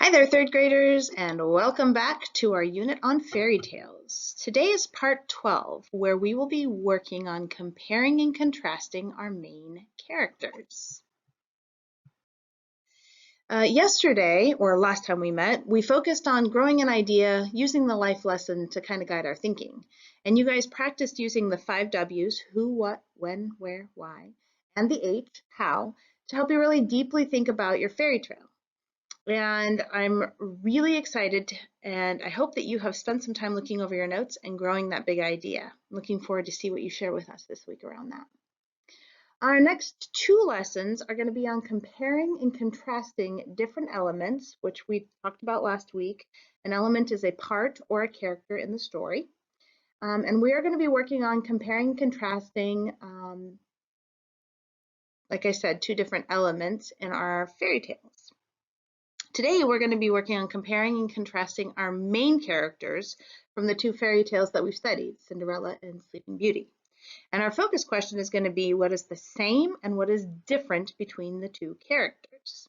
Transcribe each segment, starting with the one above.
Hi there, third graders, and welcome back to our unit on fairy tales. Today is part 12, where we will be working on comparing and contrasting our main characters. Yesterday, or last time we met, we focused on growing an idea using the life lesson to kind of guide our thinking. And you guys practiced using the 5 W's, who, what, when, where, why, and the H, how, to help you really deeply think about your fairy tale. And I'm really excited, and I hope that you have spent some time looking over your notes and growing that big idea. I'm looking forward to see what you share with us this week around that. Our next 2 lessons are going to be on comparing and contrasting different elements, which we talked about last week. An element is a part or a character in the story. And we are going to be working on comparing and contrasting, like I said, 2 different elements in our fairy tales. Today, we're going to be working on comparing and contrasting our main characters from the 2 fairy tales that we've studied, Cinderella and Sleeping Beauty. And our focus question is going to be what is the same and what is different between the 2 characters.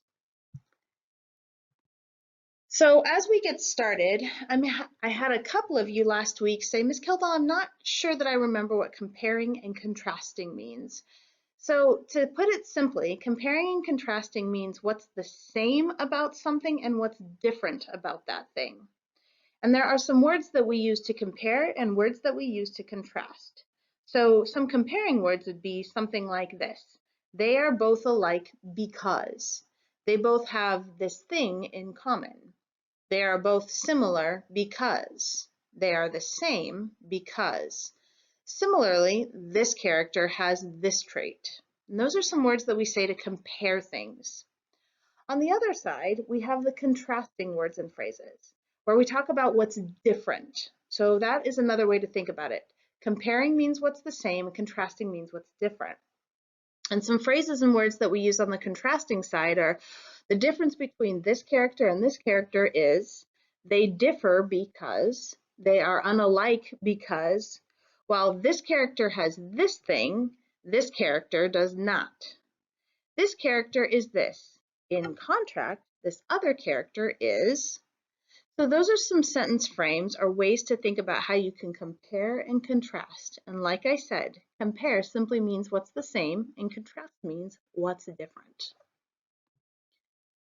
So as we get started, I had a couple of you last week say, Ms. Kildall, I'm not sure that I remember what comparing and contrasting means. So to put it simply, comparing and contrasting means what's the same about something and what's different about that thing. And there are some words that we use to compare and words that we use to contrast. So some comparing words would be something like this. They are both alike because. They both have this thing in common. They are both similar because. They are the same because. Similarly, this character has this trait. And those are some words that we say to compare things. On the other side, we have the contrasting words and phrases, where we talk about what's different. So that is another way to think about it. Comparing means what's the same, and contrasting means what's different. And some phrases and words that we use on the contrasting side are the difference between this character and this character is they differ because, they are unalike because, while this character has this thing, this character does not. This character is this. In contrast, this other character is. So those are some sentence frames or ways to think about how you can compare and contrast. And like I said, compare simply means what's the same and contrast means what's different.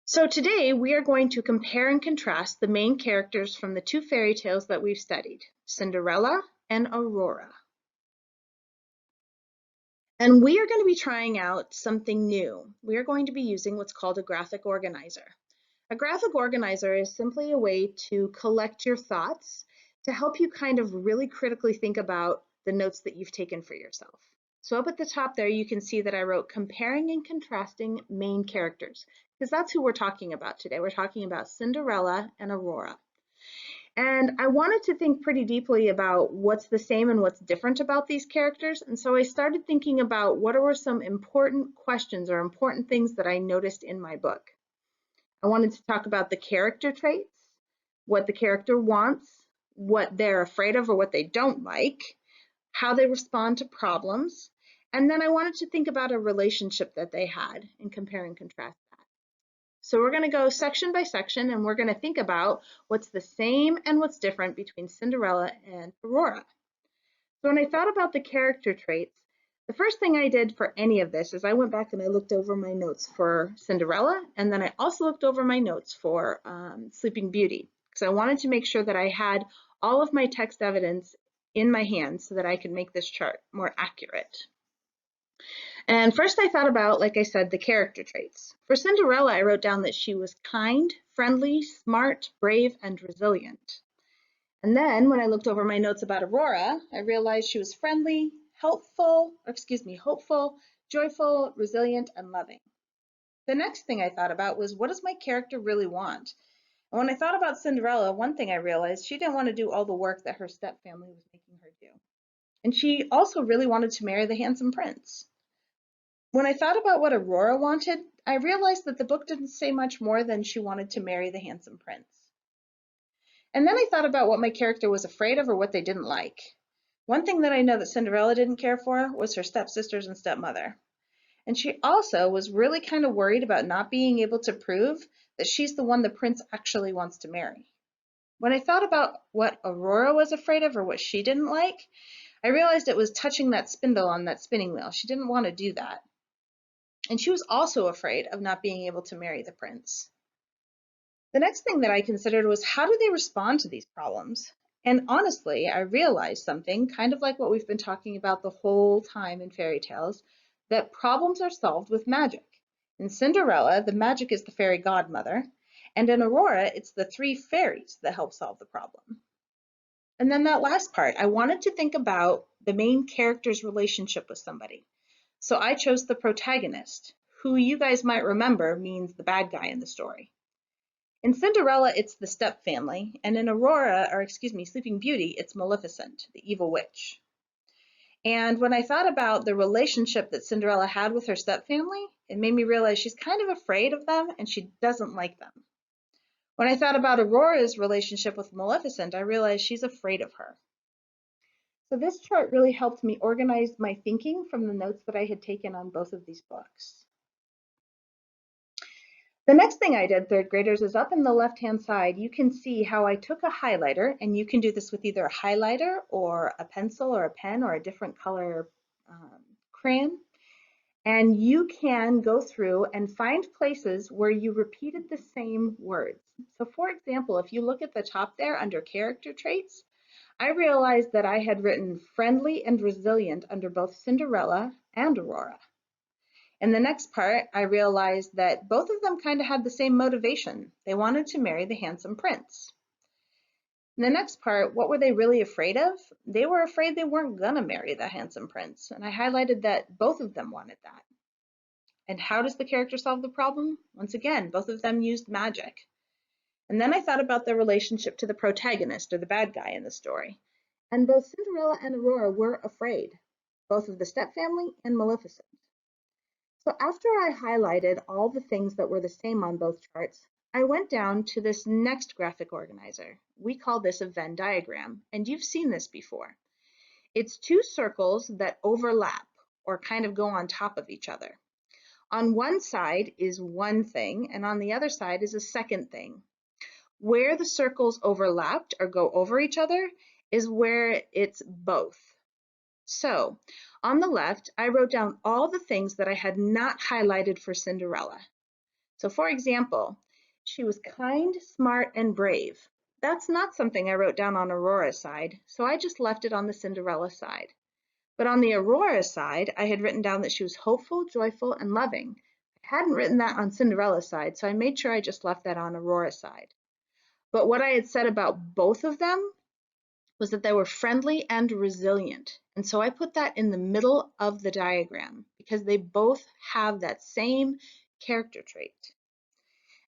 So today we are going to compare and contrast the main characters from the 2 fairy tales that we've studied, Cinderella and Aurora. And we are going to be trying out something new. We are going to be using what's called a graphic organizer. A graphic organizer is simply a way to collect your thoughts to help you kind of really critically think about the notes that you've taken for yourself. So up at the top there, you can see that I wrote comparing and contrasting main characters, because that's who we're talking about today. We're talking about Cinderella and Aurora. And I wanted to think pretty deeply about what's the same and what's different about these characters. And so I started thinking about what were some important questions or important things that I noticed in my book. I wanted to talk about the character traits, what the character wants, what they're afraid of or what they don't like, how they respond to problems, and then I wanted to think about a relationship that they had and compare and contrast that. So we're going to go section by section and we're going to think about what's the same and what's different between Cinderella and Aurora. So when I thought about the character traits, the first thing I did for any of this is I went back and I looked over my notes for Cinderella, and then I also looked over my notes for Sleeping Beauty, because I wanted to make sure that I had all of my text evidence in my hand so that I could make this chart more accurate. And first I thought about, like I said, the character traits. For Cinderella, I wrote down that she was kind, friendly, smart, brave, and resilient. And then when I looked over my notes about Aurora, I realized she was friendly, hopeful, joyful, resilient, and loving. The next thing I thought about was, what does my character really want? And when I thought about Cinderella, one thing I realized, she didn't want to do all the work that her stepfamily was making her do. And she also really wanted to marry the handsome prince. When I thought about what Aurora wanted, I realized that the book didn't say much more than she wanted to marry the handsome prince. And then I thought about what my character was afraid of or what they didn't like. One thing that I know that Cinderella didn't care for was her stepsisters and stepmother. And she also was really kind of worried about not being able to prove that she's the one the prince actually wants to marry. When I thought about what Aurora was afraid of or what she didn't like, I realized it was touching that spindle on that spinning wheel. She didn't want to do that. And she was also afraid of not being able to marry the prince. The next thing that I considered was, how do they respond to these problems? And honestly, I realized something, kind of like what we've been talking about the whole time in fairy tales, that problems are solved with magic. In Cinderella, the magic is the fairy godmother, and in Aurora, it's the three fairies that help solve the problem. And then that last part, I wanted to think about the main character's relationship with somebody. So I chose the protagonist, who you guys might remember means the bad guy in the story. In Cinderella, it's the step family, and in Sleeping Beauty, it's Maleficent, the evil witch. And when I thought about the relationship that Cinderella had with her step family, it made me realize she's kind of afraid of them and she doesn't like them. When I thought about Aurora's relationship with Maleficent, I realized she's afraid of her. So this chart really helped me organize my thinking from the notes that I had taken on both of these books. The next thing I did, third graders, is up in the left-hand side, you can see how I took a highlighter, and you can do this with either a highlighter or a pencil or a pen or a different color crayon. And you can go through and find places where you repeated the same words. So for example, if you look at the top there under character traits, I realized that I had written friendly and resilient under both Cinderella and Aurora. In the next part, I realized that both of them kind of had the same motivation. They wanted to marry the handsome prince. In the next part, what were they really afraid of? They were afraid they weren't gonna marry the handsome prince, and I highlighted that both of them wanted that. And how does the character solve the problem? Once again, both of them used magic. And then I thought about their relationship to the protagonist, or the bad guy in the story. And both Cinderella and Aurora were afraid, both of the stepfamily and Maleficent. So after I highlighted all the things that were the same on both charts, I went down to this next graphic organizer. We call this a Venn diagram, and you've seen this before. It's two circles that overlap or kind of go on top of each other. On one side is one thing, and on the other side is a second thing. Where the circles overlapped or go over each other is where it's both. So on the left, I wrote down all the things that I had not highlighted for Cinderella. So for example, she was kind, smart, and brave. That's not something I wrote down on Aurora's side, so I just left it on the Cinderella side. But on the Aurora side, I had written down that she was hopeful, joyful, and loving. I hadn't written that on Cinderella's side, so I made sure I just left that on Aurora's side. But what I had said about both of them was that they were friendly and resilient. And so I put that in the middle of the diagram because they both have that same character trait.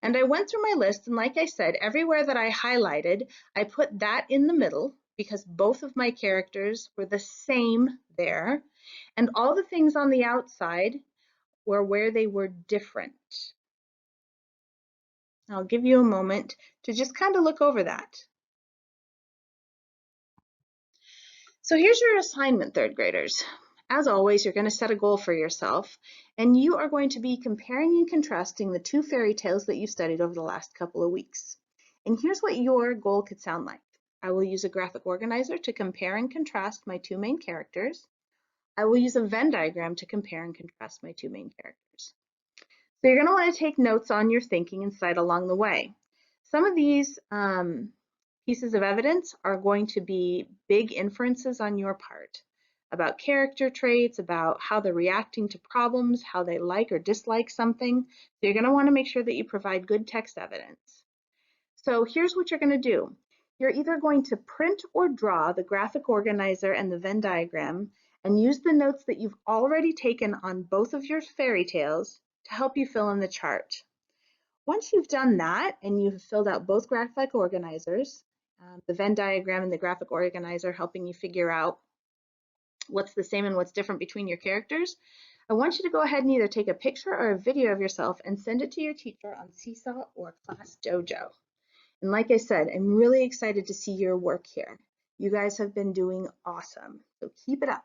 And I went through my list, and like I said, everywhere that I highlighted, I put that in the middle because both of my characters were the same there. And all the things on the outside were where they were different. I'll give you a moment to just kind of look over that. So here's your assignment, third graders. As always, you're going to set a goal for yourself, and you are going to be comparing and contrasting the two fairy tales that you studied over the last couple of weeks. And here's what your goal could sound like. I will use a graphic organizer to compare and contrast my two main characters. I will use a Venn diagram to compare and contrast my two main characters. So you're going to want to take notes on your thinking and cite along the way. Some of these pieces of evidence are going to be big inferences on your part about character traits, about how they're reacting to problems, how they like or dislike something. So you're going to want to make sure that you provide good text evidence. So here's what you're going to do. You're either going to print or draw the graphic organizer and the Venn diagram and use the notes that you've already taken on both of your fairy tales to help you fill in the chart. Once you've done that and you've filled out both graphic organizers, the Venn diagram and the graphic organizer helping you figure out what's the same and what's different between your characters, I want you to go ahead and either take a picture or a video of yourself and send it to your teacher on Seesaw or Class Dojo. And like I said, I'm really excited to see your work here. You guys have been doing awesome, so keep it up.